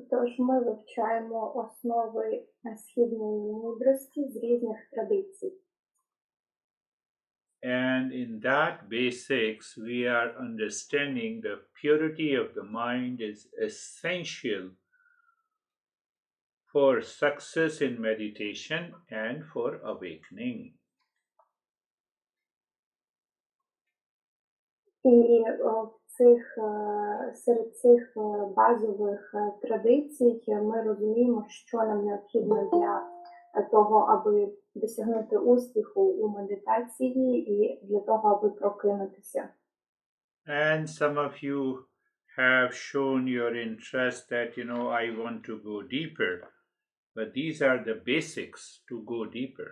Тож ми вивчаємо основи східної мудрості з різних традицій. And in that basics, we are understanding the purity of the mind is essential for success in meditation and for awakening. І серед цих базових традицій ми розуміємо, що нам необхідно для того, аби досягнути успіху у медитації і для того, аби прокинутися. And some of you have shown your interest that, I want to go deeper. But these are the basics to go deeper.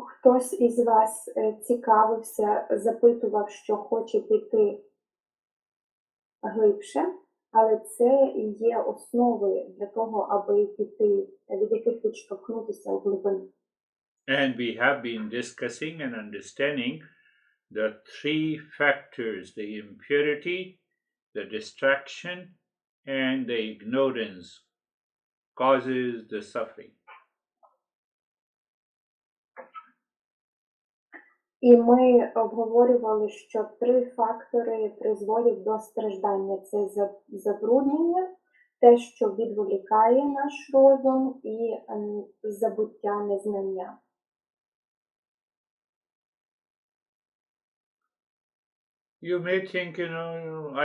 Хтось із вас цікавився, запитував, що хоче піти глибше, але це є основи для того, аби піти, від яких відштовхнутися у глибину. And we have been discussing and understanding the three factors: the impurity, the distraction, and the ignorance causes the suffering. І ми обговорювали, що 3 фактори призводять до страждання. Це забруднення, те, що відволікає наш розум, і забуття, незнання. You may think,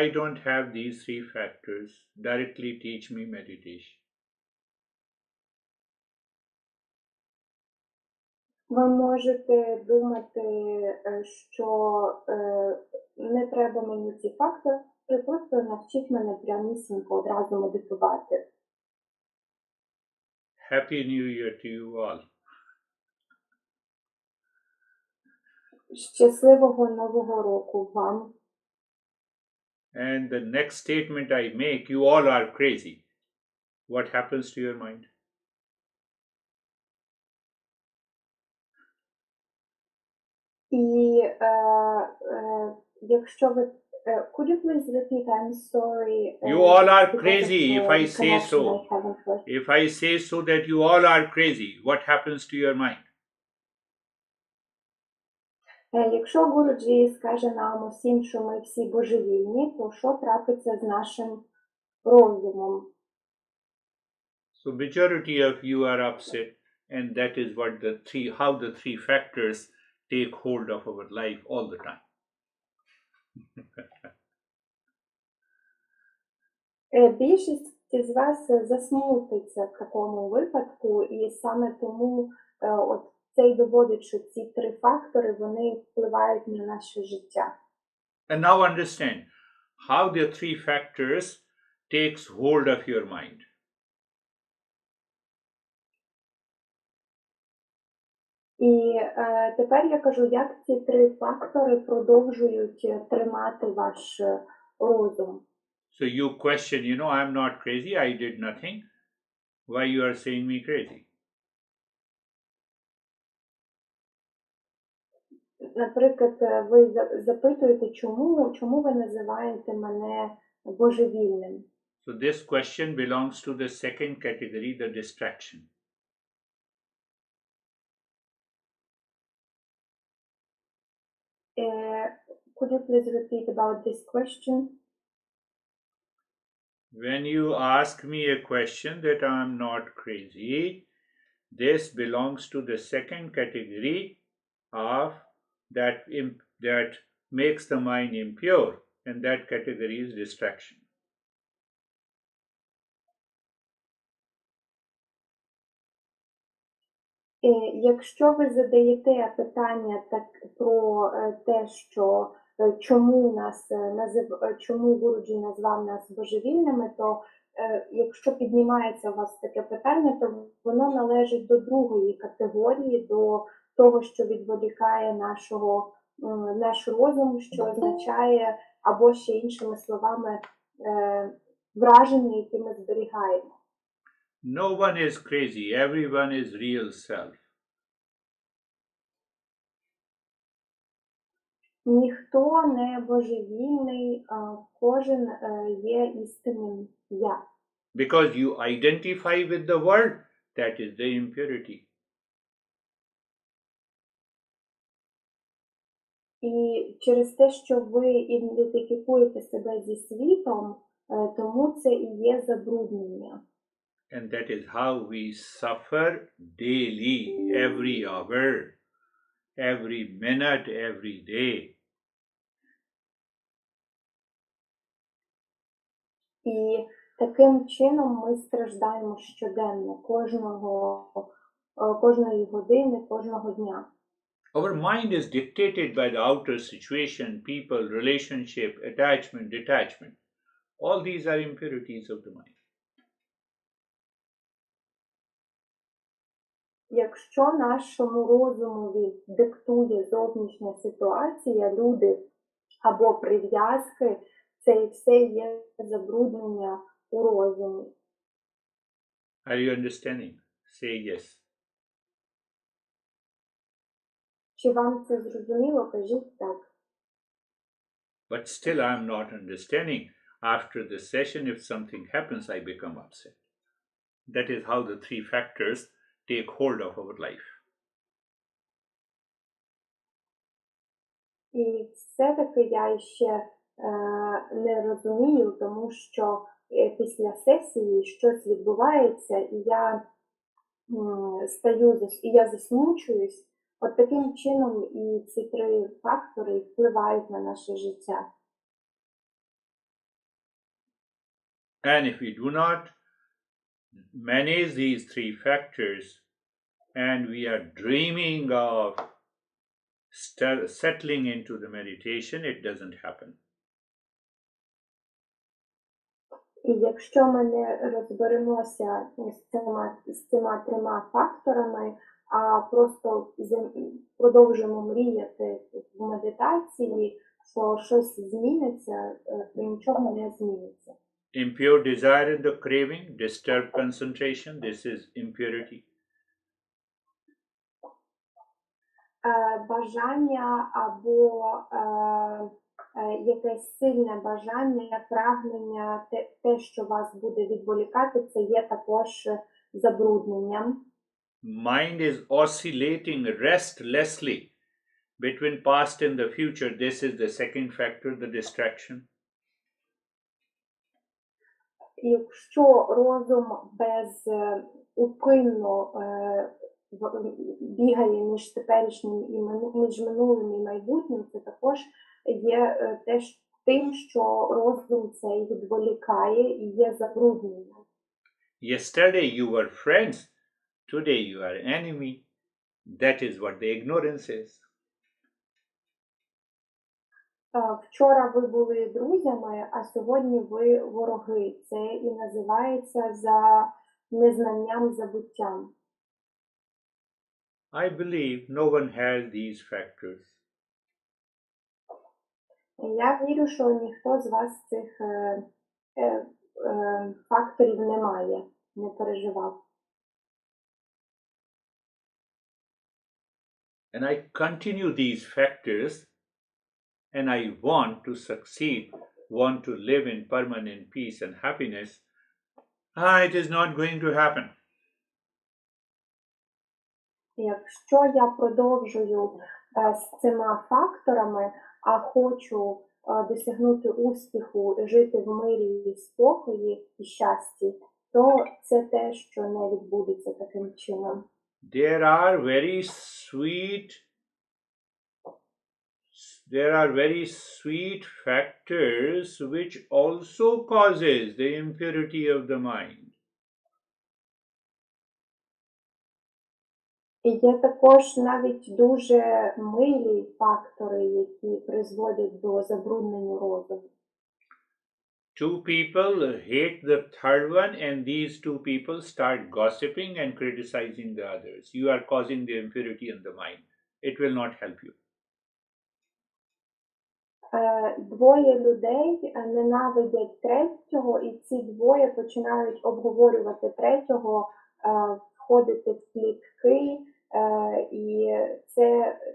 I don't have these 3 factors. Directly teach me meditation. Ви можете думати, що не треба мені ці фактори, просто навчіть мене прямісінько одразу медитувати. Happy New Year to you all. Щасливого Нового року вам. And the next statement I make, you all are crazy. What happens to your mind? І якщо ви... Could you please repeat? I'm sorry. You all are crazy if I say so. If I say so that you all are crazy, what happens to your mind? Якщо Гуруджі скаже нам усім, що ми всі божевільні, то що трапиться з нашим розумом? So majority of you are upset, and that is what how the 3 factors take hold of our life all the time. Більшість з вас засмутиться в такому випадку, і саме тому от це й доводить, що ці 3 фактори, вони впливають на наше життя. And now understand how the 3 factors takes hold of your mind. І тепер я кажу, як ці 3 фактори продовжують тримати ваш розум. So you question, I'm not crazy, I did nothing. Why you are saying me crazy? Наприклад, ви запитуєте, чому ви називаєте мене божевільним? So this question belongs to the second category, the distraction. Could you please repeat about this question? When you ask me a question that I'm not crazy, this belongs to the second category of that makes the mind impure, and that category is distraction. Якщо ви задаєте питання про те, що чому Гуруджі назвав нас божевільними, то якщо піднімається у вас таке питання, то воно належить до другої категорії, до того, що відволікає наш розум, що означає, або ще іншими словами, враження, які ми зберігаємо. No one is crazy, everyone is real self. Ніхто не божевільний, кожен є істинним я. Because you identify with the world, that is the impurity. І через те, що ви ідентифікуєте себе зі світом, тому це і є забруднення. And that is how we suffer daily, every hour, every minute, every day. І таким чином ми страждаємо щоденно, кожної години, кожного дня. Our mind is dictated by the outer situation, people, relationship, attachment, detachment. All these are impurities of the mind. Якщо нашому розумові диктує зовнішня ситуація, люди або прив'язки, це і все є забруднення у розумі. Are you understanding? Say yes. Чи вам це зрозуміло? Кажіть так. But still I'm not understanding. After the session, if something happens, I become upset. That is how the three factors take hold of our life. І все-таки я ще не розумію, тому що після сесії щось відбувається, і я я засмучуюсь. От таким чином і ці три фактори впливають на наше життя. And if we do not manage these three factors and we are dreaming of settling into the meditation, it doesn't happen. І якщо ми не розберемося з цими трьома факторами, а просто продовжимо мріяти в медитації, що щось зміниться, то нічого не зміниться. Impure desire and the craving, disturbed concentration, this is impurity. Бажання або якесь сильне бажання, прагнення, те, що вас буде відволікати, це є також забрудненням. Mind is oscillating restlessly between past and the future. This is the second factor, the distraction. Якщо розум безупинно бігає між теперішнім і між минулим і майбутнім, це також є тим, що розум цей відволікає і є забрудненням. Yesterday you were friends, today you are enemy. That is what the ignorance is. Вчора ви були друзями, а сьогодні ви вороги. Це і називається за незнанням, забуттям. I believe no one has these factors. Я вірю, що ніхто з вас цих факторів не має, не переживав. And I continue these factors and I want to succeed, want to live in permanent peace and happiness. It is not going to happen. Якщо я продовжую з цими факторами, а хочу досягнути успіху, жити в мирі, і спокої і щасті, то це те, що не відбудеться таким чином. There are very sweet factors which also causes the impurity of the mind. І є також навіть дуже милі фактори, які призводять до забруднення розуму. Two people hate the third one and these two people start gossiping and criticizing the others. You are causing the impurity in the mind. It will not help you. Двоє людей ненавидять третього, і ці двоє починають обговорювати третього, входити в плітки І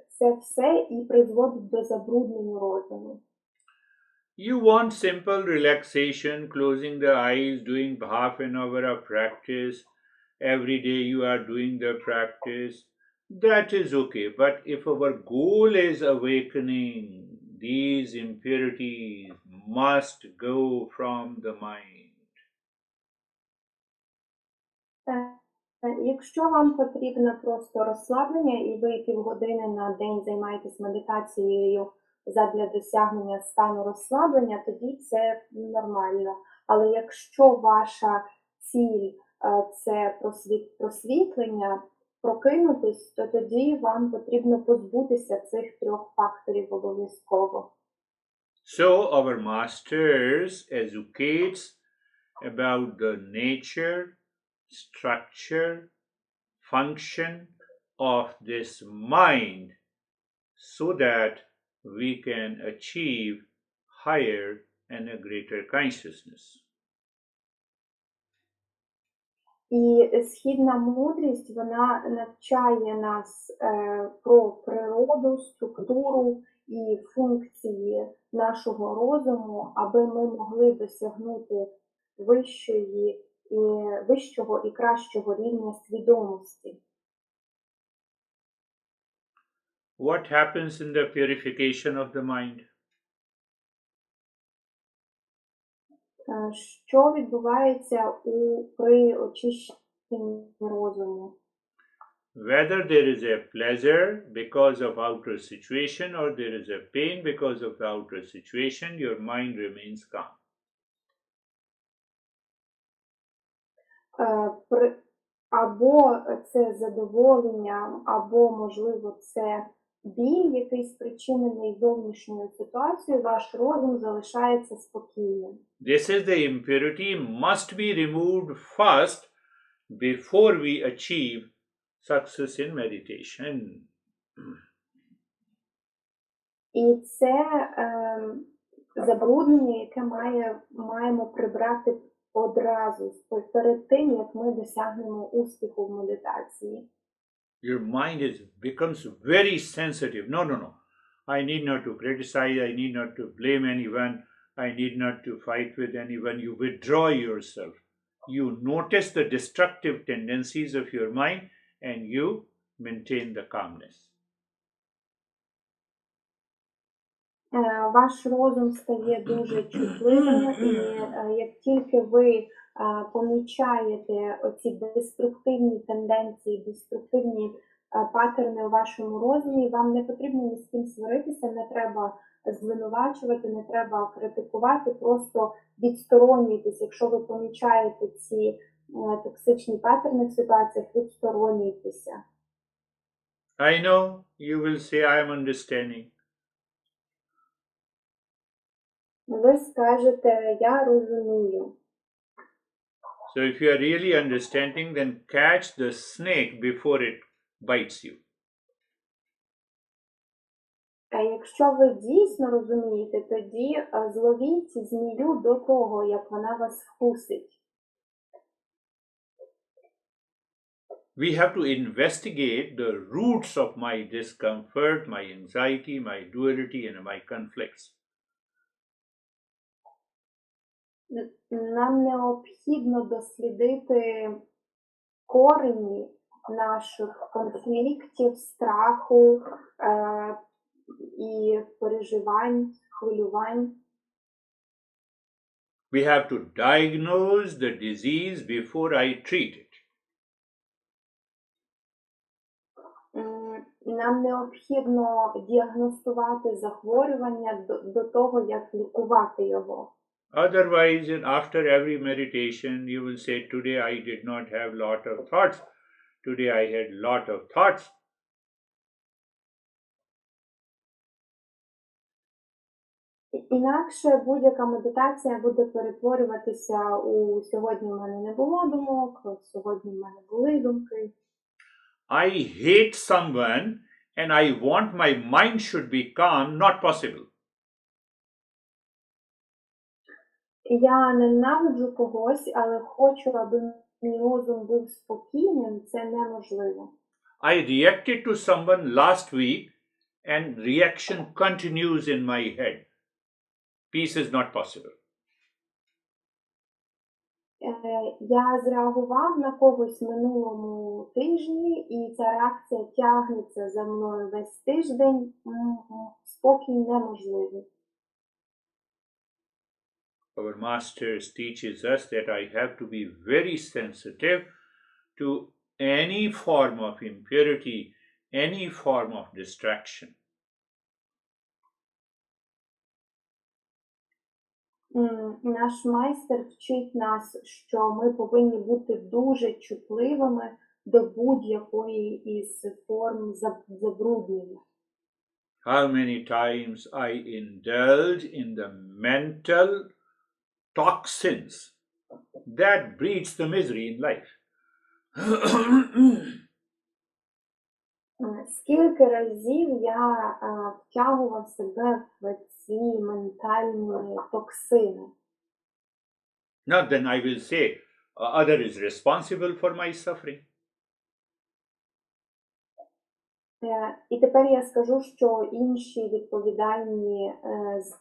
це все і призводить до забруднення розуму. You want simple relaxation, closing the eyes, doing half an hour of practice. Every day you are doing the practice. That is okay. But if our goal is awakening, these impurities must go from the mind. Якщо вам потрібно просто розслаблення і ви півгодини на день займаєтесь медитацією задля досягнення стану розслаблення, тоді це нормально. Але якщо ваша ціль це просвітлення, прокинутись, то тоді вам потрібно позбутися цих трьох факторів обов'язково. So our masters educates about the nature, structure, function of this mind so that we can achieve higher and a greater consciousness. І східна мудрість, вона навчає нас про природу, структуру і функції нашого розуму, аби ми могли досягнути вищого і кращого рівня свідомості. What happens in the purification of the mind? Що відбувається при очищенні розуму? Whether there is a pleasure because of outer situation or there is a pain because of the outer situation, your mind remains calm. Або це задоволення, або, можливо, це біль, який спричинений зовнішньою ситуацією, ваш розум залишається спокійним. This is the impurity must be removed first before we achieve success in meditation. І це забруднення, яке маємо прибрати одразу, перед тим, як ми досягнемо успіху в медитації. Your mind becomes very sensitive. No. I need not to criticize, I need not to blame anyone, I need not to fight with anyone. You withdraw yourself. You notice the destructive tendencies of your mind and you maintain the calmness. Ваш розум стає дуже чутливим, і як тільки ви помічаєте оці деструктивні тенденції, деструктивні паттерни у вашому розумі, вам не потрібно ні з ким сваритися, не треба звинувачувати, не треба критикувати, просто відсторонюйтесь. Якщо ви помічаєте ці токсичні паттерни в ситуаціях, відсторонюйтеся. I know you will say I am understanding. Ви скажете, я розумію. So if you are really understanding, then catch the snake before it bites you. А якщо ви дійсно розумієте, тоді зловіть змію до того, як вона вас вкусить. We have to investigate the roots of my discomfort, my anxiety, my duality, and my conflicts. Нам необхідно дослідити корені наших конфліктів, страху і переживань, хвилювань. We have to diagnose the disease before I treat it. Нам необхідно діагностувати захворювання до того, як лікувати його. Otherwise, after every meditation, you will say, today I did not have lot of thoughts. Today I had lot of thoughts. Інакше будь-яка медитація буде перетворюватися у сьогодні в мене не було думок, сьогодні в мене були думки. I hate someone and I want my mind should be calm, not possible. Я ненавиджу когось, але хочу, аби мій розум був спокійним, це неможливо. I reacted to someone last week and reaction continues in my head. Peace is not possible. Я зреагував на когось минулому тижні, і ця реакція тягнеться за мною весь тиждень. Спокій неможливий. Our masters teaches us that I have to be very sensitive to any form of impurity, any form of distraction. Наш майстер вчить нас, що ми повинні бути дуже чутливими до будь-якої із форм забруднення. How many times I indulge in the mental toxins that breeds the misery in life. Скільки разів я втягував себе в ці ментальні токсини. Now then I will say, other is responsible for my suffering. І тепер я скажу, що інші відповідальні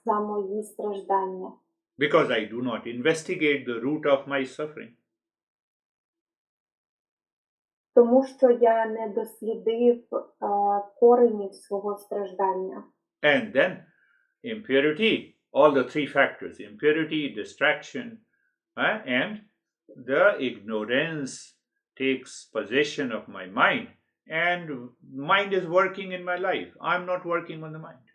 за мої страждання. Because I do not investigate the root of my suffering. Тому що я не дослідив коренів свого страждання. And then impurity, all the three factors, impurity, distraction, and the ignorance takes possession of my mind. And mind is working in my life. I'm not working on the mind.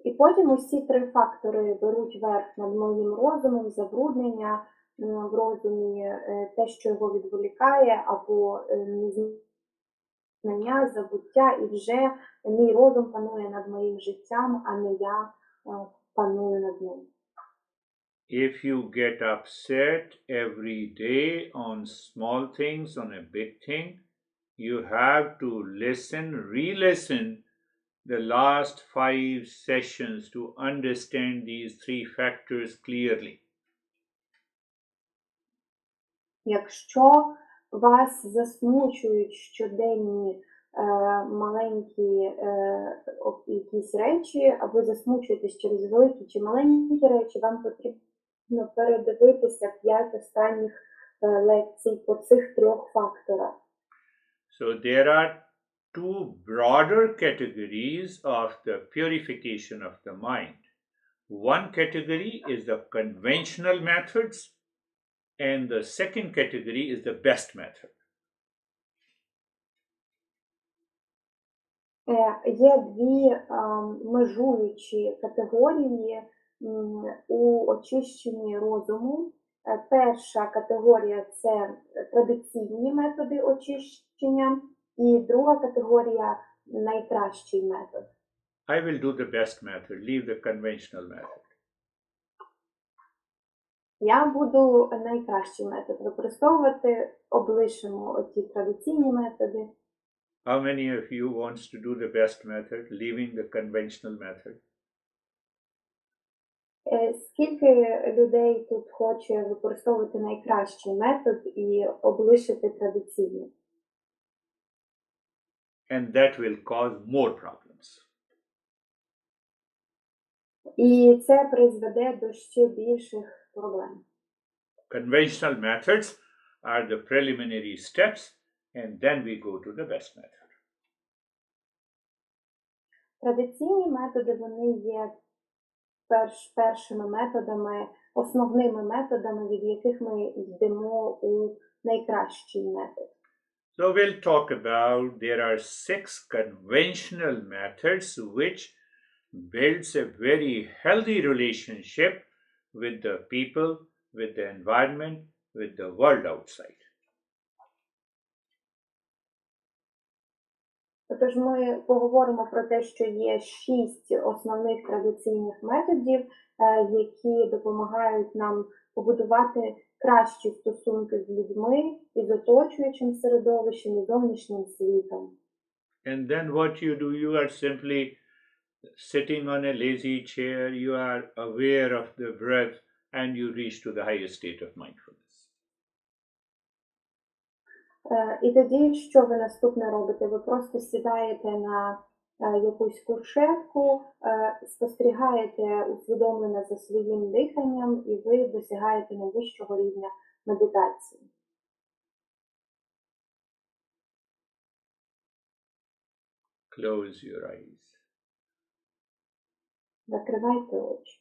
І потім усі три фактори беруть верх над моїм розумом, забруднення в розумі, те, що його відволікає, або незнання, забуття, і вже мій розум панує над моїм життям, а не я паную над ним. If you get upset every day on small things, on a big thing, you have to listen, re-listen the last 5 sessions to understand these three factors clearly. Якщо вас засмучують щоденні маленькі якісь речі, або ви засмучуєтесь через великі чи маленькі речі, вам потрібно передивитися 5 останніх лекцій по цих трьох факторах. So there are two broader categories of the purification of the mind. One category is the conventional methods, and the second category is the best method. Є дві межуючі категорії у очищенні розуму. Перша категорія – це традиційні методи очищення, і друга категорія – найкращий метод. I will do the best method, leave the conventional method. Я буду найкращий метод використовувати, облишимо оті традиційні методи. How many of you wants to do the best method, leaving the conventional method? Скільки людей тут хоче використовувати найкращий метод і облишити традиційний? And that will cause more problems. І це призведе до ще більших проблем. Conventional methods are the preliminary steps, and then we go to the best method. Традиційні методи, вони є першими методами, основними методами, від яких ми йдемо у найкращий метод. So we'll talk about, there are 6 conventional methods which builds a very healthy relationship with the people, with the environment, with the world outside. Тож ми поговоримо про те, що є 6 основних традиційних методів, які допомагають нам побудувати кращі стосунки з людьми, із оточуючим середовищем і зовнішнім світом. And then what you do, you are simply sitting on a lazy chair, you are aware of the breath, and you reach to the highest state of mindfulness. І тоді, що ви наступне робите? Ви просто сідаєте на якусь кушетку, спостерігаєте усвідомлено за своїм диханням, і ви досягаєте найвищого рівня медитації. Close your eyes. Закривайте очі.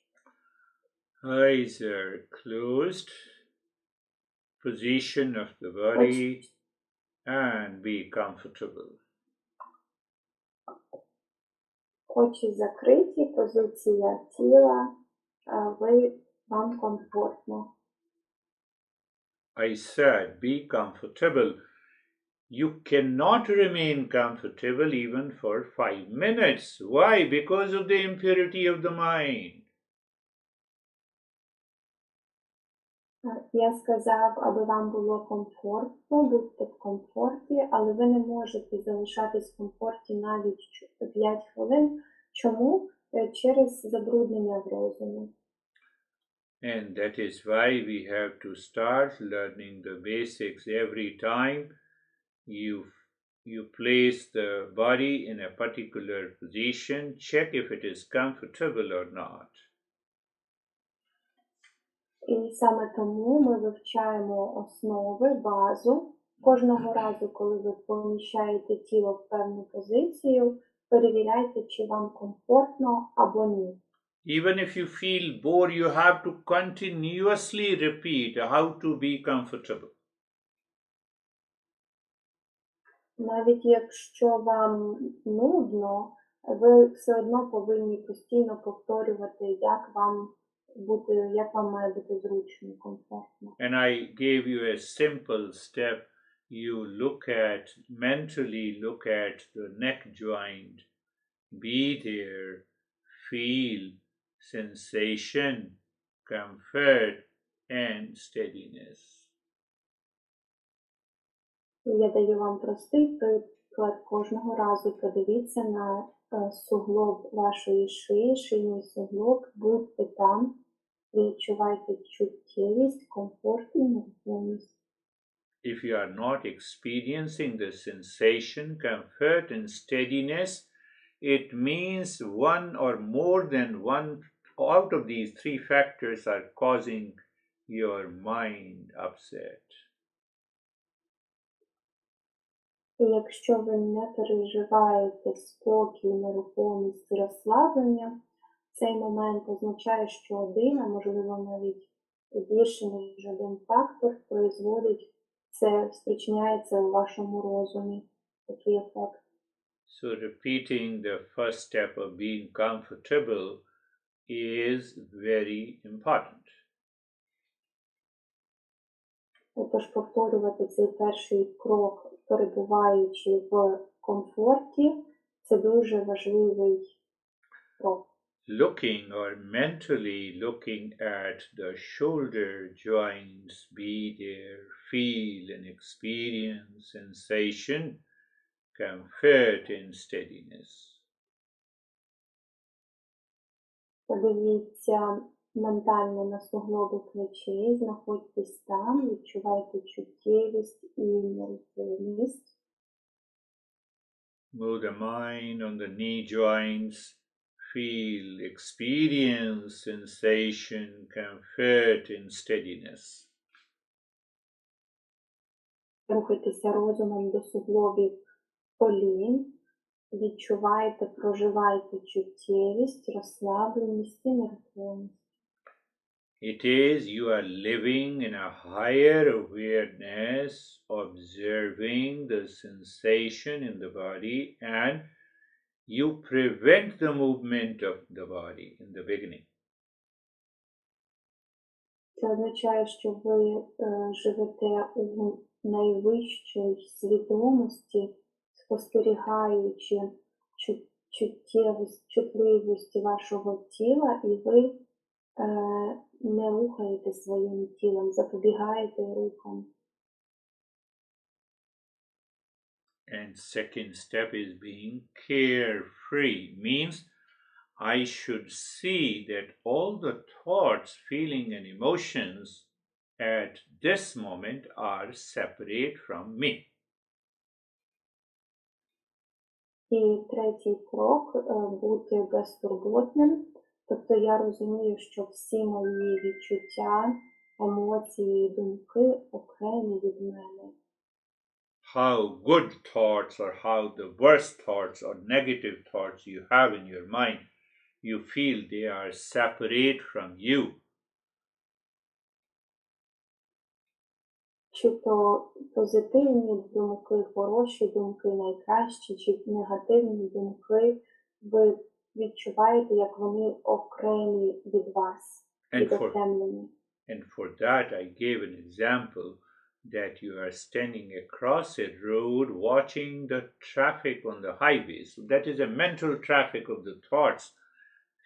Eyes are closed. Position of the body and be comfortable. Очі закриті, позиція тіла, вам комфортно. I said be comfortable. You cannot remain comfortable even for 5 minutes. Why? Because of the impurity of the mind. Я сказав, аби вам було комфортно, будьте в комфорті, але ви не можете залишатись в комфорті навіть 5 хвилин. Чому? Через забруднення в розумі. And that is why we have to start learning the basics every time you place the body in a particular position. Check if it is comfortable or not. І саме тому ми вивчаємо основи, базу. Кожного разу, коли ви поміщаєте тіло в певну позицію, перевіряйте, чи вам комфортно або ні. Even if you feel bored, you have to continuously repeat how to be comfortable. Навіть якщо вам нудно, ви все одно повинні постійно повторювати, як вам має бути зручно, комфортно. And I gave you a simple step. You mentally look at the neck joint, be there, feel sensation, comfort, and steadiness. Я даю вам простий приклад. Кожного разу подивіться на суглоб вашої шиї, шийний суглоб, будьте там, відчувайте чуттєвість, комфорт і нерухомість. If you are not experiencing the sensation, comfort, and steadiness, it means one or more than one out of these 3 factors are causing your mind upset. І якщо ви не переживаєте спокій, нерухомість і розслаблення, цей момент означає, що один, а можливо навіть більше, ніж один фактор спричиняється у вашому розумі такий ефект. So repeating the first step of being comfortable is very important. Тож повторювати цей перший крок, перебуваючи в комфорті, це дуже важливий крок. Looking or mentally looking at the shoulder joints, be there, feel and experience sensation, comfort and steadiness. Подивіться ментально на суглоби плечей, знаходьтесь там, відчувайте чуттєвість і нерухомість. Move the mind on the knee joints, feel, experience sensation, comfort and steadiness. Рухайтеся розумом до суглобів колін, відчувайте, проживайте чуттєвість, розслабленість і нерухомість. It is you are living in a higher awareness, observing the sensation in the body, and you prevent the movement of the body in the beginning. Це означає, що ви живете у найвищій свідомості, спостерігаючи чутливість вашого тіла, і ви не рухаєте своїм тілом, запобігаєте рухам. And second step is being carefree, means I should see that all the thoughts, feeling and emotions at this moment are separate from me. І третій крок бути безтурботним. Тобто я розумію, що всі мої відчуття, емоції, думки окремі від мене. How good thoughts or how the worst thoughts or negative thoughts you have in your mind, you feel they are separate from you. Чи то позитивні думки, хороші думки, найкращі, чи негативні думки, ви відчуваєте, як вони окремі від вас, відокремлені. And for that I gave an example that you are standing across a road watching the traffic on the highway. So that is a mental traffic of the thoughts,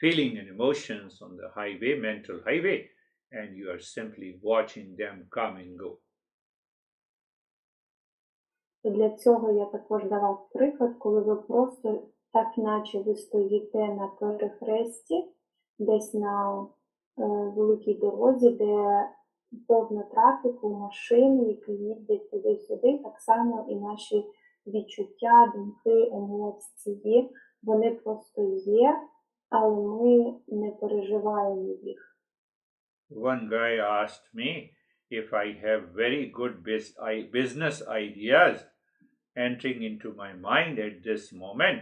feeling and emotions on the highway, mental highway, and you are simply watching them come and go. І для цього я також давав приклад, коли ви просто так наче ви стоїте на перехресті, десь на великій дорозі, де повно трафіку, машин, які їздять туди-сюди, так само і наші відчуття, думки, емоції, вони просто є, але ми не переживаємо їх. One guy asked me if I have very good business ideas entering into my mind at this moment,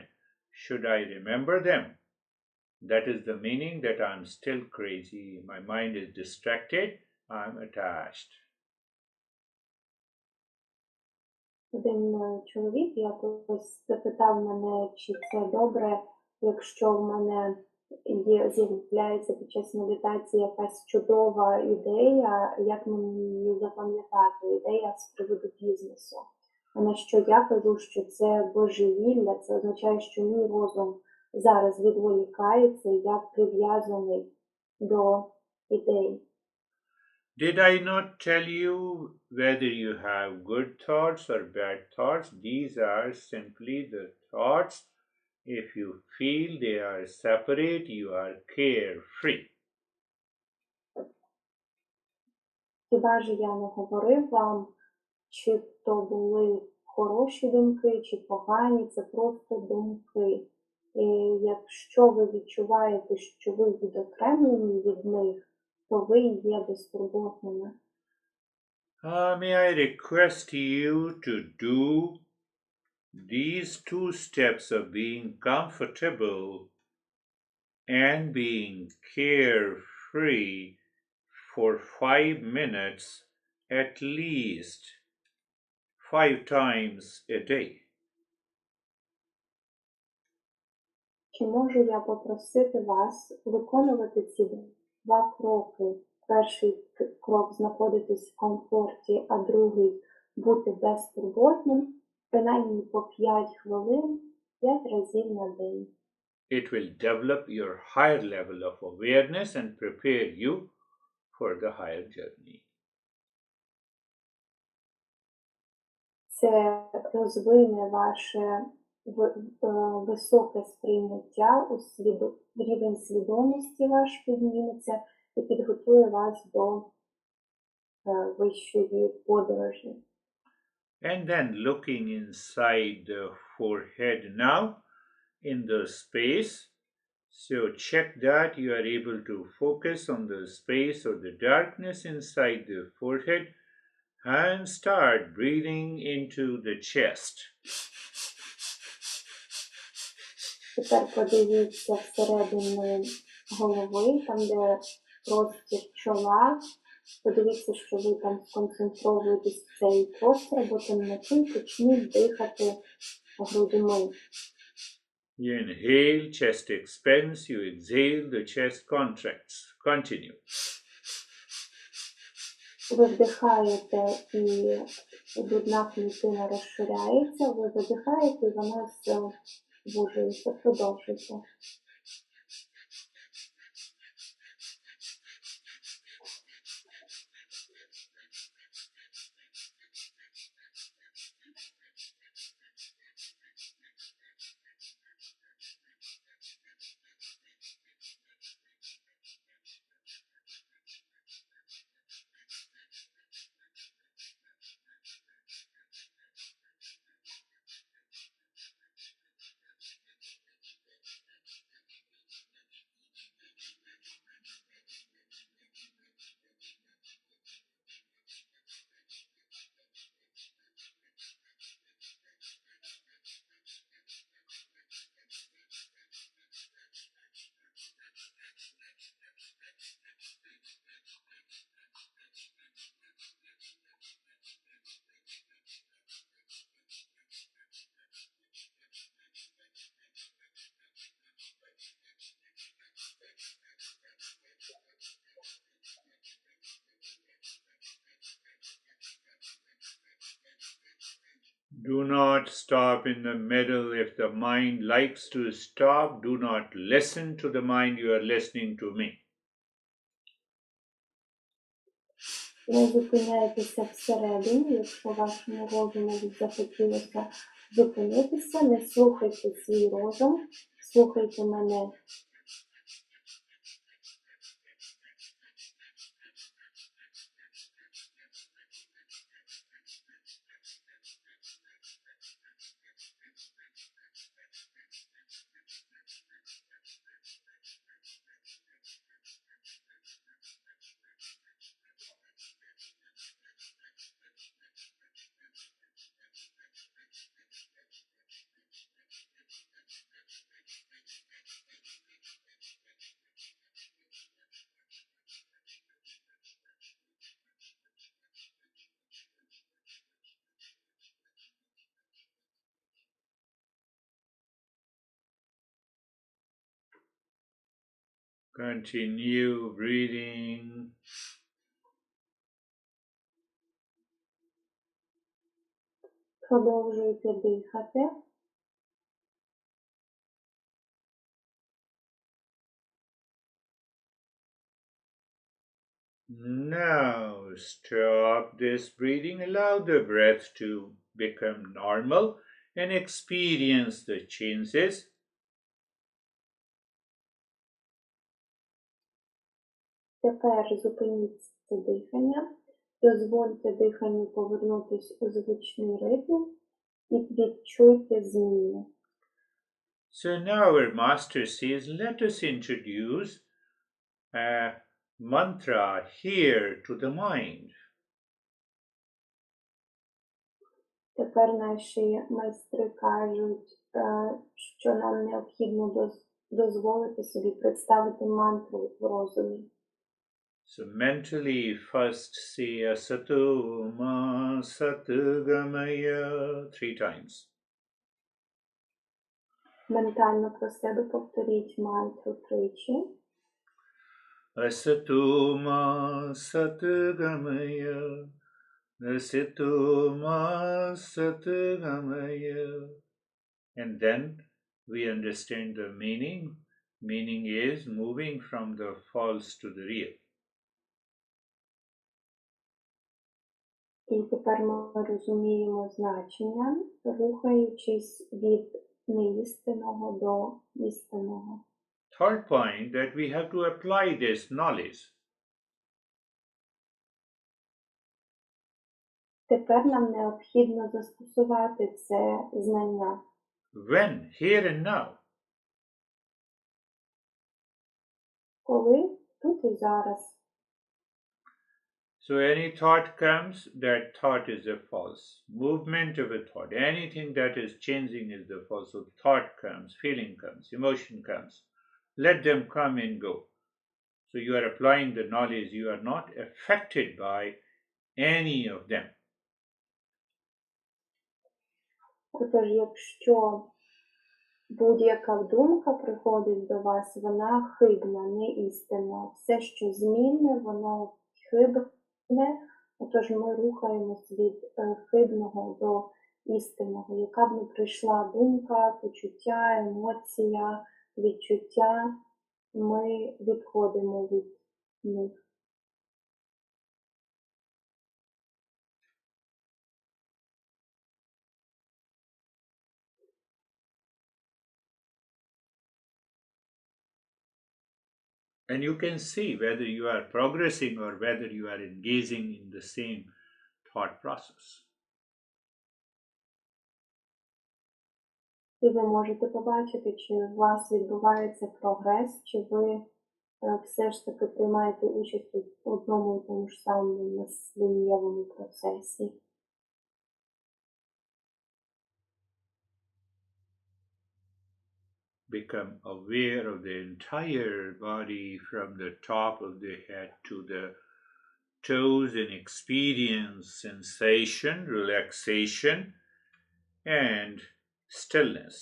should I remember them? That is the meaning that I'm still crazy. My mind is distracted. I'm attached. Один чоловік якось запитав мене, чи це добре, якщо в мене з'являється під час медитації якась чудова ідея, як мені її запам'ятати, ідея з приводу бізнесу. А на що я кажу, що це божевілля, це означає, що мій розум зараз відволікається, і я прив'язаний до ідей. Did I not tell you whether you have good thoughts or bad thoughts? These are simply the thoughts. If you feel they are separate, you are carefree. Хіба ж я не говорив вам, чи то були хороші думки, чи погані, це просто думки. І якщо ви відчуваєте, що ви відокремлені від них, то ви є безтурботними. May I request you to do these two steps of being comfortable and being carefree for 5 minutes at least 5 times a day. Чи можу я попросити вас виконувати ці два кроки? Перший крок – знаходитись в комфорті, а другий – бути безтурботним, принаймні по 5 хвилин, 5 разів на день. It will develop your higher level of awareness and prepare you for the higher journey. Це розвине ваше високе сприйняття, рівень свідомості ваш підніметься і підготує вас до вищої подорожі. And then looking inside the forehead now in the space. So check that you are able to focus on the space or the darkness inside the forehead and start breathing into the chest. Тепер подивіться всередину голови, там де простір чола. Подивіться, що ви там сконцентровуєтесь в цей простір, або темноти, і почніть дихати грудьми. You inhale, chest expands. You exhale, the chest contracts. Continue. Ви вдихаєте, і грудна клітина розширяється, ви видихаєте, і вона звужується. Продовжуйте. not stop in the middle. If the mind likes to stop, do not listen to the mind, you are listening to me. Не зупиняйтеся всередині, якщо вашому розуму захотілося зупинитися, не слухайте свій розум, слухайте мене. Continue breathing. Продовжуйте дихати. Now stop this breathing. Allow the breath to become normal and experience the changes. Тепер зупиніть це дихання, дозвольте диханню повернутися у звичний ритм і відчуйте зміни. So now our master says, let us introduce a mantra here to the mind. Тепер наші майстри кажуть, що нам необхідно дозволити собі представити мантру в розумі. So mentally first say Asato Ma Satgamaya 3 times. Ментально про себе повторіть мантру тричі. Asato Ma Satgamaya, Asato Ma Satgamaya. And then we understand the meaning. Meaning is moving from the false to the real. І тепер ми розуміємо значення, рухаючись від неістинного до істинного. Third point, that we have to apply this knowledge. Тепер нам необхідно застосувати це знання. When? Here and now. Коли? Тут і зараз. So any thought comes, that thought is a false. Movement of a thought, anything that is changing is the false. So thought comes, feeling comes, emotion comes. Let them come and go. So you are applying the knowledge. You are not affected by any of them. Отож, якщо будь-яка думка приходить до вас, вона хибна, не істинна. Все, що змінне, воно хибне. Отож, ми рухаємось від хибного до істинного. Яка б не прийшла думка, почуття, емоція, відчуття, ми відходимо від них. And you can see whether you are progressing or whether you are engaging in the same thought process. І ви можете побачити, чи у вас відбувається прогрес, чи ви все ж таки приймаєте участь у одному і тому ж самому мисленнєвому процесі. Become aware of the entire body from the top of the head to the toes and experience sensation, relaxation, and stillness.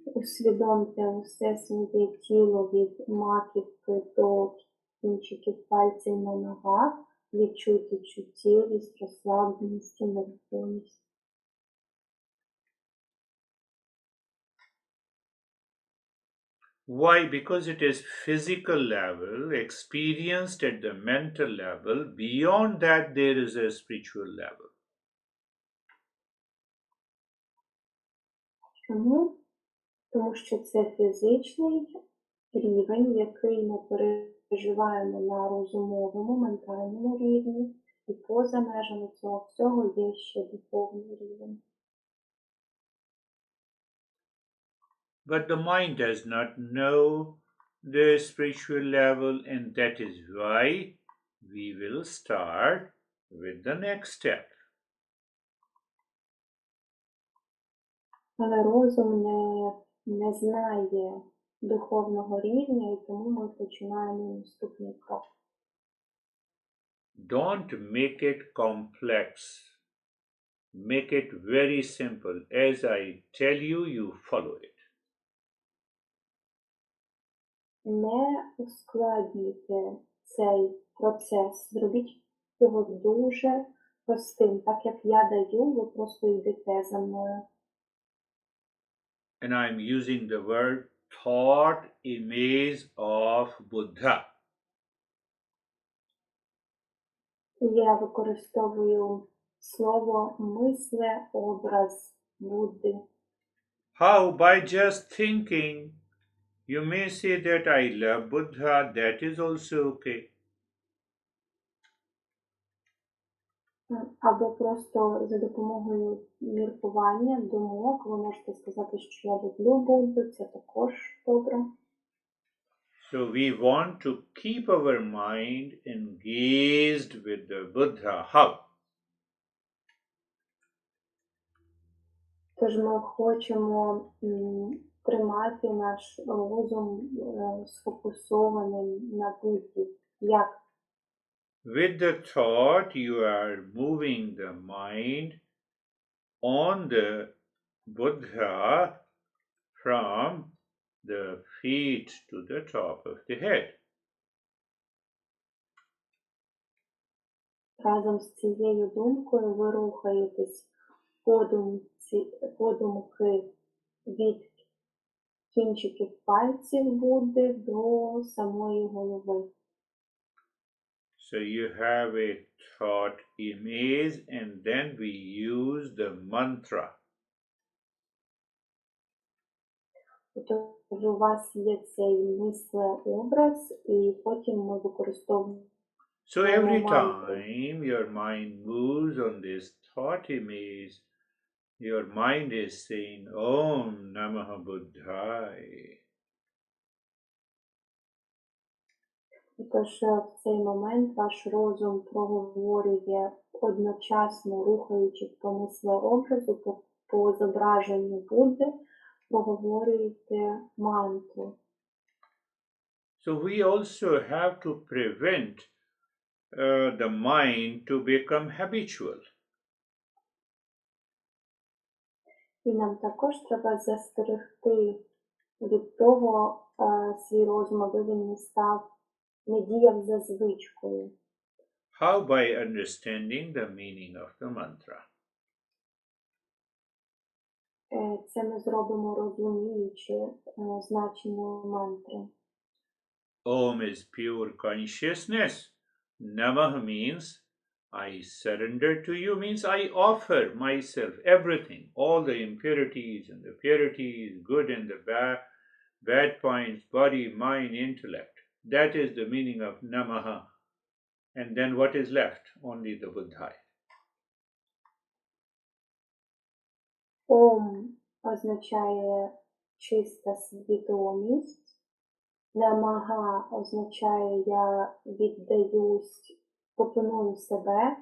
Усвідомте усе своє тіло від маківки до кінчиків пальців на ногах, відчуйте чуттєвість, розслабленість, умиротвореність. Why? Because it is physical level, experienced at the mental level. Beyond that, there is a spiritual level. Чому? Тому що це фізичний рівень, який ми переживаємо на розумовому, ментальному рівні, і поза межами цього всього є ще духовний рівень. But the mind does not know the spiritual level, and that is why we will start with the next step. Але розум не знає духовного рівня, і тому ми починаємо наступний крок. Don't make it complex. Make it very simple. As I tell you, you follow it. Не ускладнюйте цей процес, зробіть його дуже простим. Так як я даю, ви просто йдете за мною. And I'm using the word thought image of Buddha. Я використовую слово мисле, образ Будди. How? By just thinking. You may say that I love Buddha, that is also okay. Або просто за допомогою міркування, думок, ви можете сказати, що я люблю Будду, це також добре. So we want to keep our mind engaged with the Buddha. How? Тож ми хочемо тримати наш розум сфокусованим на Будді. Як? With the thought, you are moving the mind on the Buddha from the feet to the top of the head. Разом з цією думкою ви рухаєтесь подумки від кінчиків пальців Будди до самої голови. So you have a thought image, and then we use the mantra. Тож у вас є цей мислеобраз, і потім ми використовуємо. So every time your mind moves on this thought image, your mind is saying, Om Namah Buddhaya. Тож в цей момент ваш розум проговорює одночасно, рухаючись по мислеобразу, по зображенню Будди, проговорюєте мантру. So we also have to prevent the mind to become habitual. І нам також треба застерегти від того свій розум, аби він не діяв за звичкою. How? By understanding the meaning of the mantra. Це ми зробимо, розуміючи значення мантри. Om is pure consciousness. Namah means I surrender to you, means I offer myself, everything, all the impurities and the purities, good and the bad points, body, mind, intellect. That is the meaning of Namaha. And then what is left? Only the Buddha. Ом означає чиста свідомість. Намага означає я віддаюсь, пропоную себе,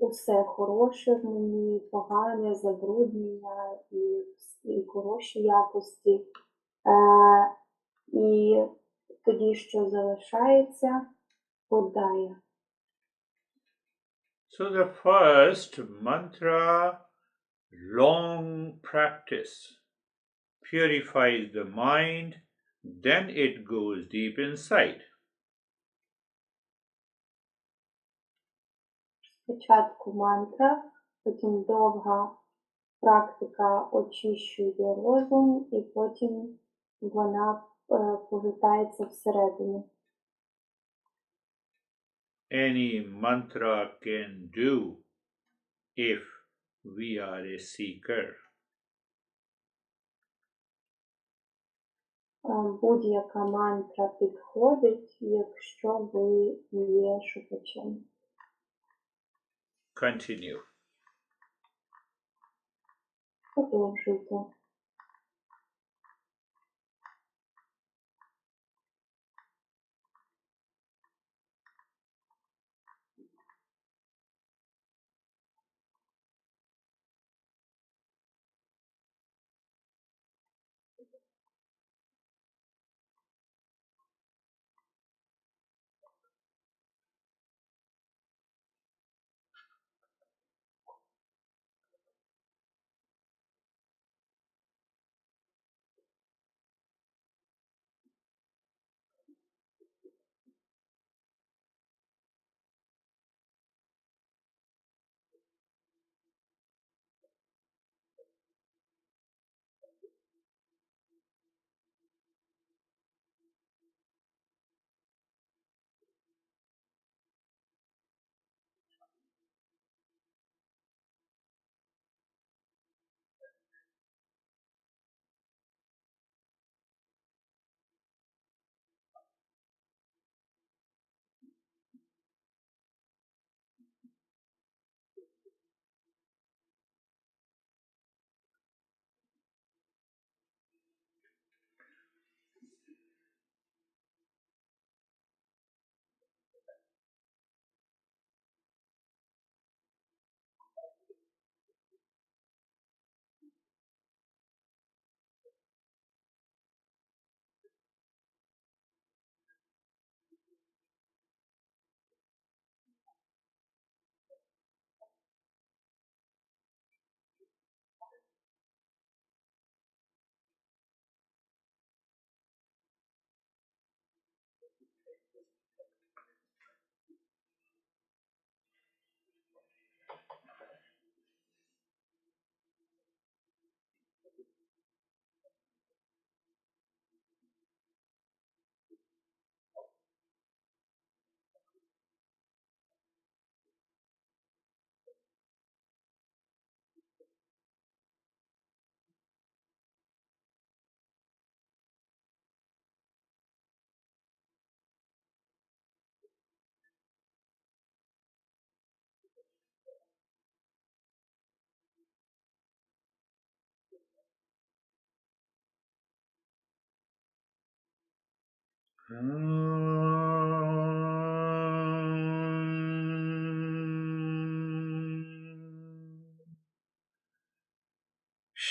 усе хороше в мені, погане, забруднення і хороші якості. І тоді, що залишається, подає. So the first mantra, long practice, purifies the mind, then it goes deep inside. Спочатку мантра, потім довга практика очищує розум, і потім вона повертається всередину. Any mantra can do if we are a seeker. Будь-яка мантра підходить, якщо ви є шукачем. Continue. Продовжуйте.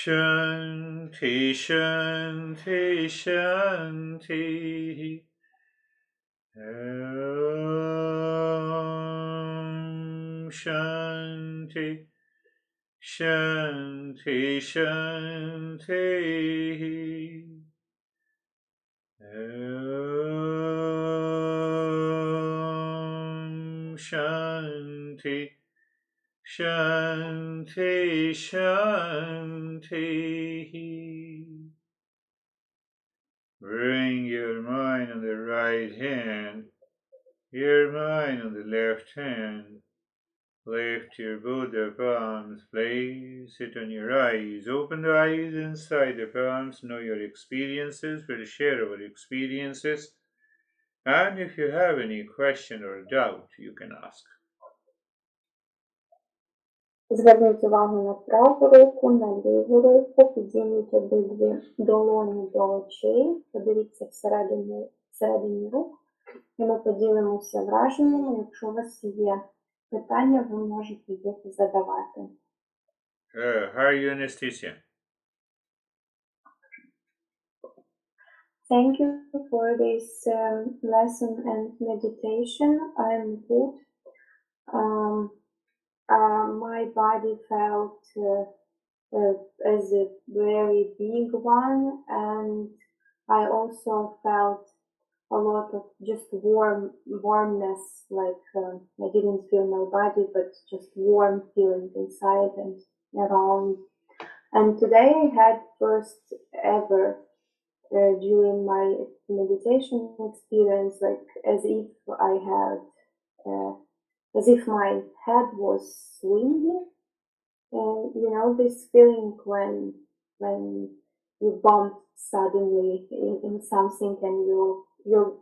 Shanti, Shanti, Shanti. Om Shanti, Shanti, Shanti. Om Shanti, Shanti, Shanti. Bring your mind on the right hand, your mind on the left hand. Lift your Buddha palms, place it on your eyes. Open the eyes inside the palms, know your experiences, we'll share our experiences. And if you have any question or doubt, you can ask. Зверніть увагу на праву руку, на ліву руку, підійміть обидві долоні до очей, подивіться всередині рук, і ми поділимося враженнями. Якщо у вас є питання, ви можете їх задавати. How are you, Anastasia? Thank you for this lesson and meditation. I'm good. My body felt as a very big one, and I also felt a lot of just warmness, like I didn't feel my body, but just warm feeling inside and around. And today I had first ever during my meditation experience, like as if I had, as if my head was swinging. You know, this feeling when you bump suddenly in something and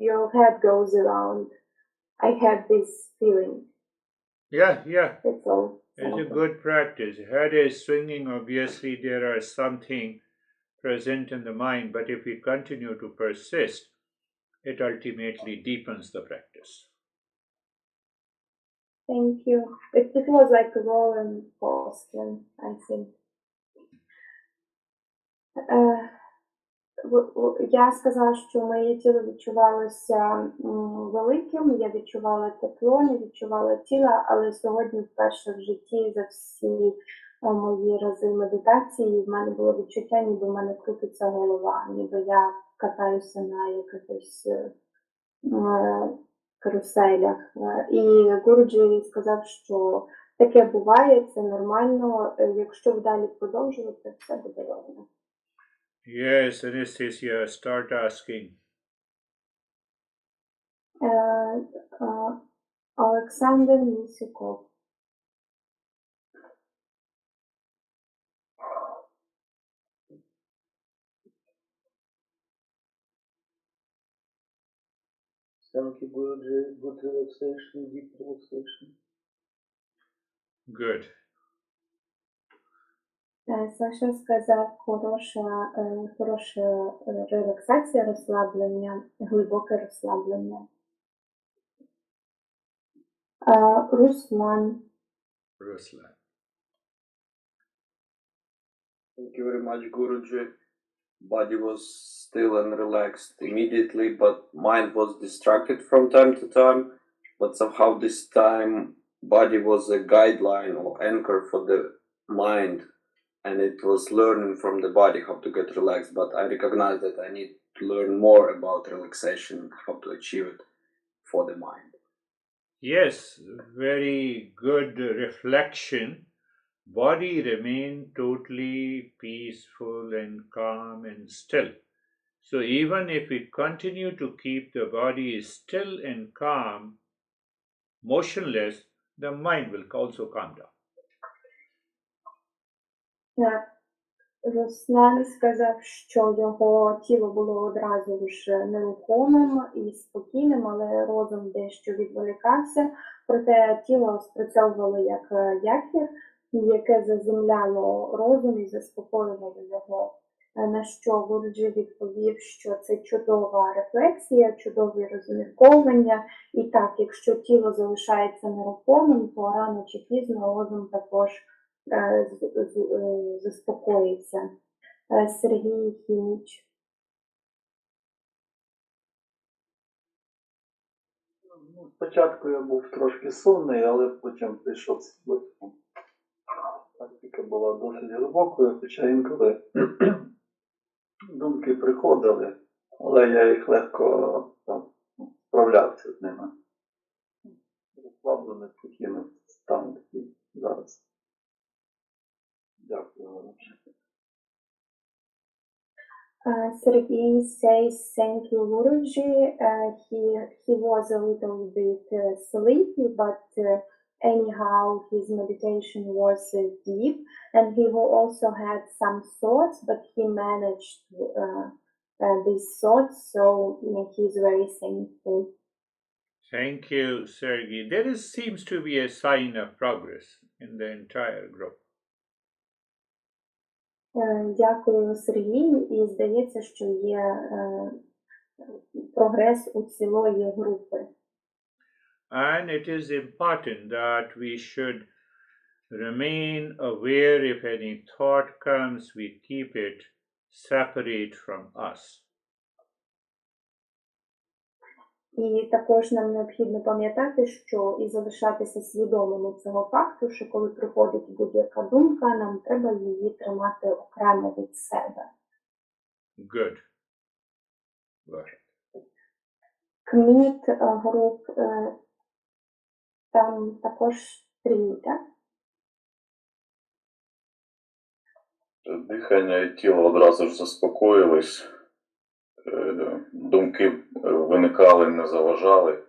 your head goes around. I had this feeling. Yeah. That's all. It's a good practice. Head is swinging. Obviously, there are something present in the mind, but if we continue to persist, it ultimately deepens the practice. Thank you. It was like a roller coaster, I think. Я сказала, що моє тіло відчувалося великим, я відчувала тепло, не відчувала тіла, але сьогодні вперше в житті за всі мої рази медитації в мене було відчуття, ніби в мене крутиться голова, ніби я катаюся на якихось каруселях. І Гуруджі сказав, що таке буває, це нормально, якщо далі продовжувати, все буде добре. Yes, Anastasia, start asking. Олександр Місюков. Thank you, Guruji. Good relaxation, deep relaxation. Good. Саша сказав, хороша релаксація, розслаблення, глибоке розслаблення. Руслан. Thank you very much, Guruji. Body was still and relaxed immediately, but mind was distracted from time to time. But somehow this time, body was a guideline or anchor for the mind. And it was learning from the body how to get relaxed, but I recognize that I need to learn more about relaxation, how to achieve it for the mind. Yes, very good reflection. Body remained totally peaceful and calm and still. So even if we continue to keep the body still and calm, motionless, the mind will also calm down. Руслан сказав, що його тіло було одразу ж нерухомим і спокійним, але розум дещо відволікався, проте тіло спрацьовувало як якір, яке заземляло розум і заспокоювало його. На що Гуруджі відповів, що це чудова рефлексія, чудові розмірковування, і так, якщо тіло залишається нерухомим, то рано чи пізно розум також заспокоїться. Сергій Хіміч. Спочатку я був трошки сонний, але потім прийшов з близьком. Практика була досить глибокою, хоча інколи думки приходили, але я їх легко справлявся з ними. Розслаблений, спокійний стан такий зараз. Дякую. Sergey says, thank you, Guruji. He was a little bit sleepy, but anyhow his meditation was deep, and he also had some thoughts, but he managed these thoughts, so he's very thankful. Thank you, Sergey. There seems to be a sign of progress in the entire group. Дякую, Сергію, і здається, що є прогрес у цілої групи. And it is important that we should remain aware if any thought comes, we keep it separate from us. І також нам необхідно пам'ятати, що і залишатися свідомими цього факту, що коли приходить будь-яка думка, нам треба її тримати окремо від себе. Good. Good. Кміт груп там також трійка. Дихання і тіло одразу ж заспокоїлись, думки виникали, не заважали.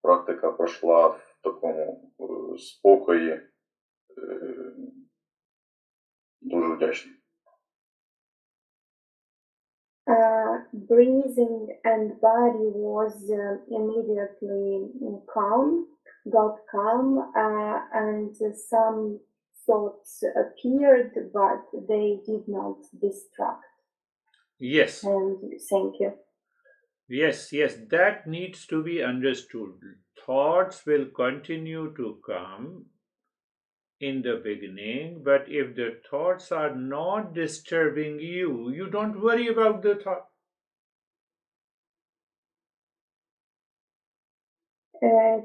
Практика пройшла в такому спокої. Дуже вдячний. Breathing and body was immediately got calm, and some thoughts appeared, but they did not distract. Yes. And thank you. Yes, that needs to be understood. Thoughts will continue to come in the beginning, but if the thoughts are not disturbing you, you don't worry about the thought.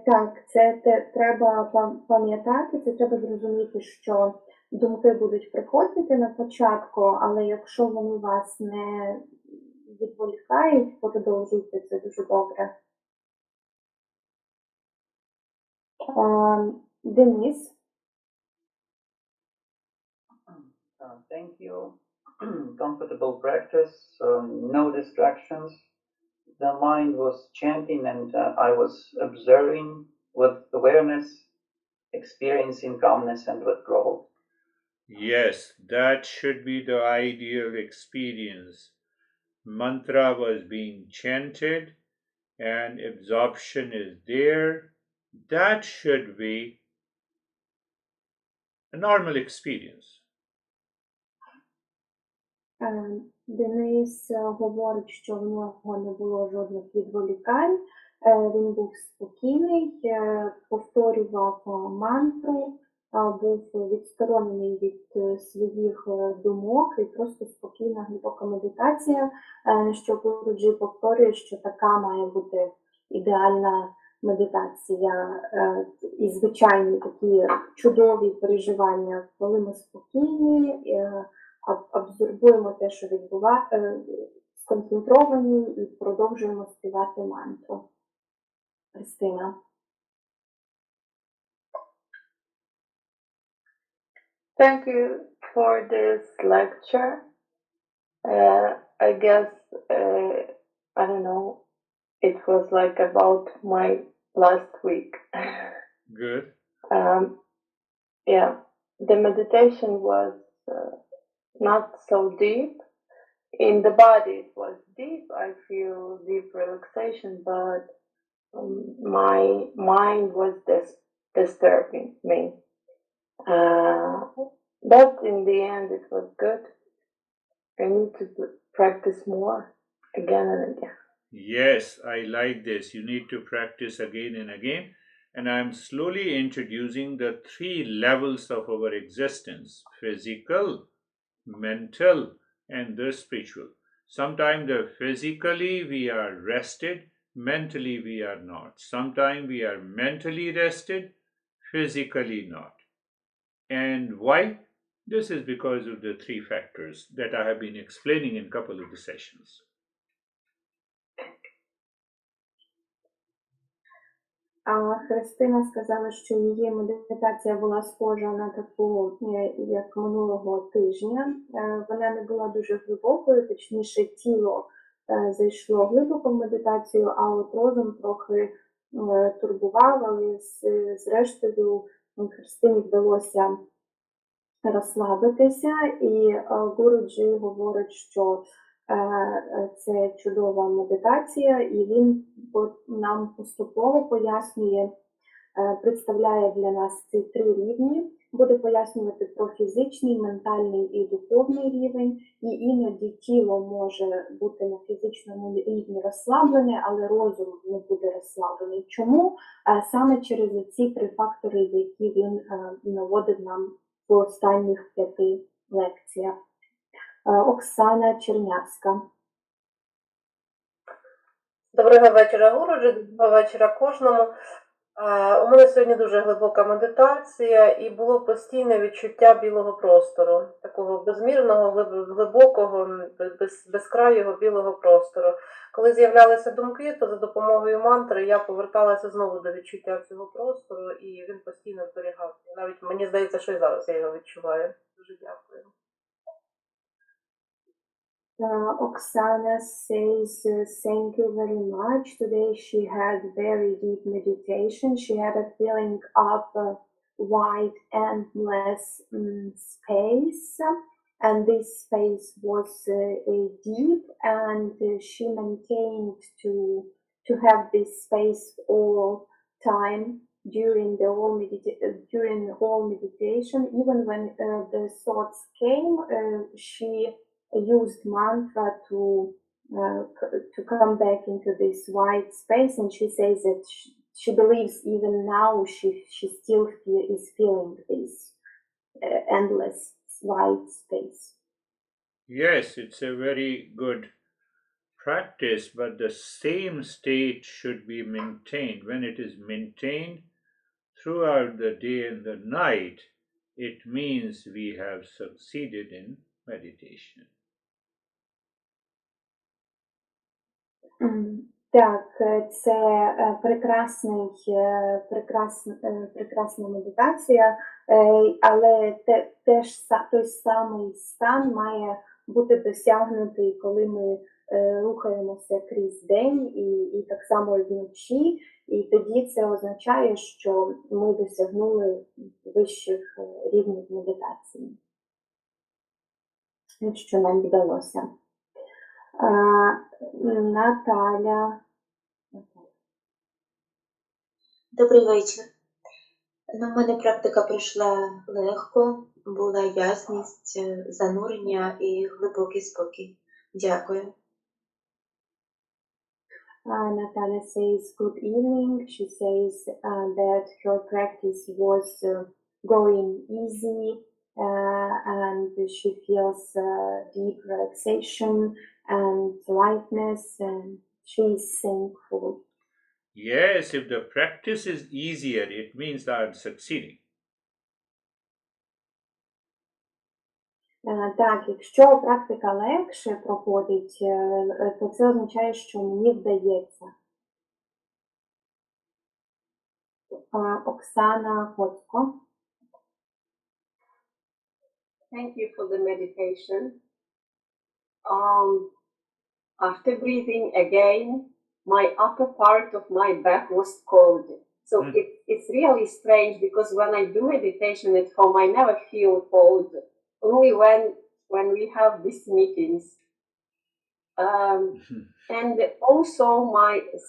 Так, це треба пам'ятати, це треба зрозуміти, що думки будуть приходити на початку, але якщо вони вас не відволікають, продовжуйте, це дуже добре. Денис. Thank you. Comfortable practice, no distractions. The mind was chanting and I was observing with awareness, experiencing calmness and withdrawal. Yes, that should be the ideal experience. Mantra was being chanted and absorption is there. That should be a normal experience. Денис говорить, що в нього не було жодних відволікань, він був спокійний, повторював мантру, був відсторонений від своїх думок і просто спокійна глибока медитація, що Гуруджі повторює, що така має бути ідеальна медитація і звичайні такі чудові переживання, коли ми спокійні, абсорбуємо те, що сконцентровані і продовжуємо співати мантру. Христина. Thank you for this lecture. I guess, I don't know, it was like about my last week. Good. Yeah, the meditation was not so deep. In the body it was deep, I feel deep relaxation, but my mind was disturbing me. But in the end it was good. I need to practice more again and again. Yes, I like this. You need to practice again and again. And I'm slowly introducing the 3 levels of our existence: physical, mental, and the spiritual. Sometimes physically we are rested, mentally we are not. Sometimes we are mentally rested, physically not. And why? This is because of the 3 factors that I have been explaining in a couple of the sessions. Христина сказала, що її медитація була схожа на таку, як минулого тижня. Вона не була дуже глибокою, точніше тіло зайшло глибоко в медитацію, а от розум трохи турбував, але зрештою Христині вдалося розслабитися, і Гуруджі говорить, що це чудова медитація, і він нам поступово пояснює, представляє для нас ці 3 рівні, буде пояснювати про фізичний, ментальний і духовний рівень, і іноді тіло може бути на фізичному рівні розслаблене, але розум не буде розслаблений. Чому? Саме через ці 3 фактори, які він наводив нам в останніх 5 лекціях. Оксана Чернявська. Доброго вечора, Гуруджі, доброго вечора кожному. У мене сьогодні дуже глибока медитація і було постійне відчуття білого простору, такого безмірного, глибокого, безкрайого білого простору. Коли з'являлися думки, то за допомогою мантри я поверталася знову до відчуття цього простору, і він постійно зберігав. Навіть мені здається, що і зараз я його відчуваю. Дуже дякую. Oksana says, thank you very much. Today she had very deep meditation. She had a feeling of wide, endless space, and this space was deep, and she maintained to have this space all time during the whole meditation. Even when the thoughts came, she used mantra to come back into this wide space, and she says that she believes even now she still is feeling this endless wide space. Yes, it's a very good practice, but the same state should be maintained. When it is maintained throughout the day and the night, it means we have succeeded in meditation. Так, це прекрасна медитація, але той самий стан має бути досягнутий, коли ми рухаємося крізь день і так само вночі, і тоді це означає, що ми досягнули вищих рівнів медитації, що нам вдалося. Наталя. Добрий вечір. Ну, в мене практика пройшла легко, була ясність, занурення і глибокий спокій. Дякую. Natalia says, good evening. She says that her practice was going easy and she feels deep relaxation and lightness, and she is thankful. Yes, if the practice is easier, it means that I'm succeeding. Так, якщо практика легше проходить, то це означає, що мені вдається. Оксана Хоцько. Thank you for the meditation. After breathing again, my upper part of my back was cold. So it's really strange because when I do meditation at home, I never feel cold. Only when we have these meetings. And also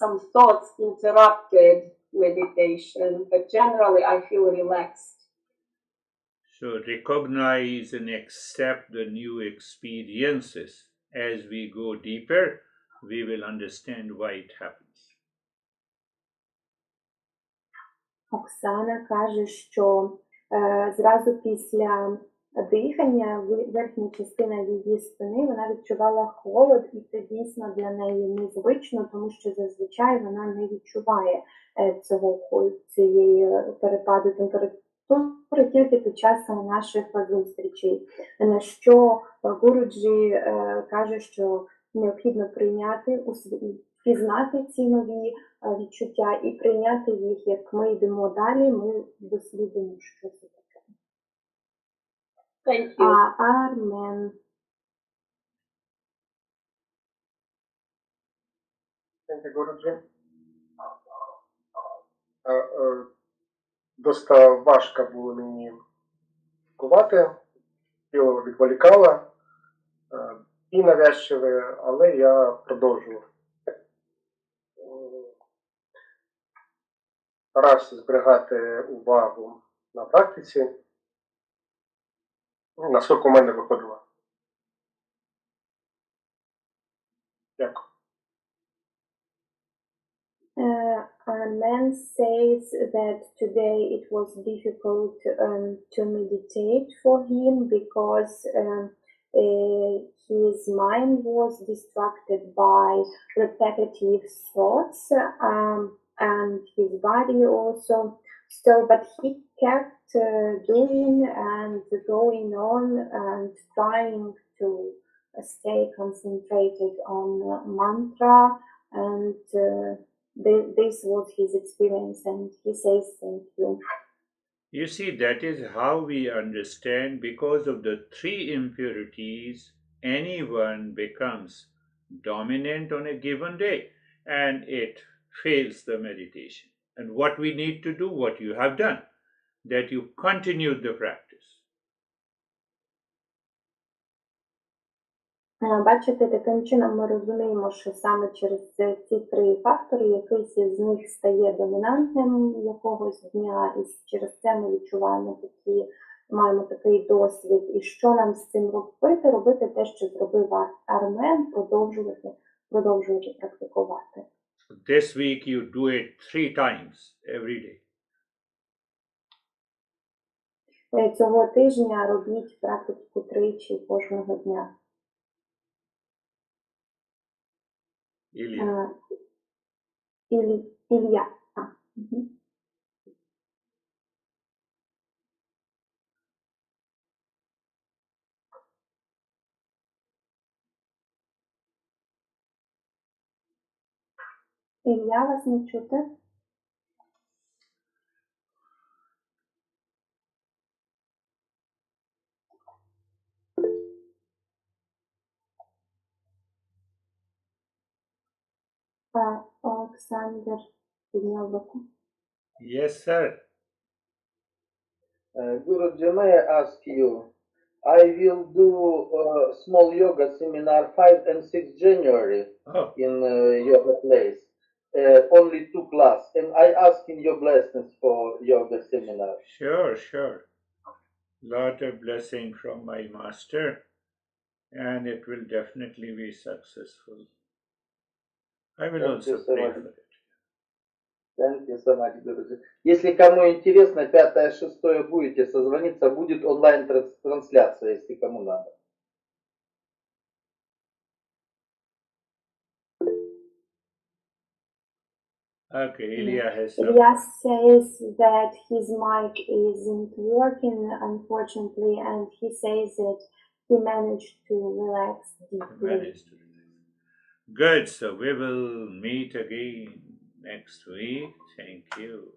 some thoughts interrupted meditation, but generally I feel relaxed. So recognize and accept the new experiences. As we go deeper, we will understand why it happens. Оксана каже, що зразу після дихання верхня частина її спини, вона відчувала холод, і це дійсно для неї незвично, тому що зазвичай вона не відчуває цієї перепаду температури тільки під час наших зустрічей. На що Гуруджі каже, що необхідно прийняти, пізнати ці нові відчуття і прийняти їх, як ми йдемо далі, ми дослідимо, що це таке. Thank you. Армен. Thank you, Guruji. Доста важко було мені кувати, тіло відволікало і навязчиве, але я продовжував. Старався зберігати увагу на практиці, наскільки у мене виходило. Дякую. Man says that today it was difficult to meditate for him because his mind was distracted by repetitive thoughts, and his body also. So, but he kept doing and going on and trying to stay concentrated on mantra, and this was his experience, and he says thank you. You see, that is how we understand, because of the three impurities, anyone becomes dominant on a given day and it fails the meditation. And what we need to do, what you have done, that you continued the practice. Бачите, таким чином ми розуміємо, що саме через ці три фактори якийсь із них стає домінантним якогось дня, і через це ми відчуваємо маємо такий досвід. І що нам з цим робити? Робити те, що зробив Армен, продовжувати практикувати. This week you do it 3 times every day. Цього тижня робіть практику 3 кожного дня. Ilya. Ілля. Ілля, вас не чути? Олександр підняв руку. Yes, sir. Guruji, may I ask you, I will do a small yoga seminar 5 and 6 January in yoga place. Only 2 class, and I asking your blessings for yoga seminar. Sure. Lot of blessing from my master, and it will definitely be successful. I will also pray for it. Thank you so much, Guruji. Если кому интересно, 5-6 будете созвониться, будет онлайн-трансляция, если кому надо. Okay, Ilya has some. Ilya says that his mic isn't working, unfortunately, and he says that he managed to relax deeply. Good, so we will meet again next week. Thank you.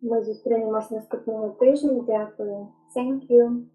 Ми зустрінемось наступного тижня. Дякую. Thank you.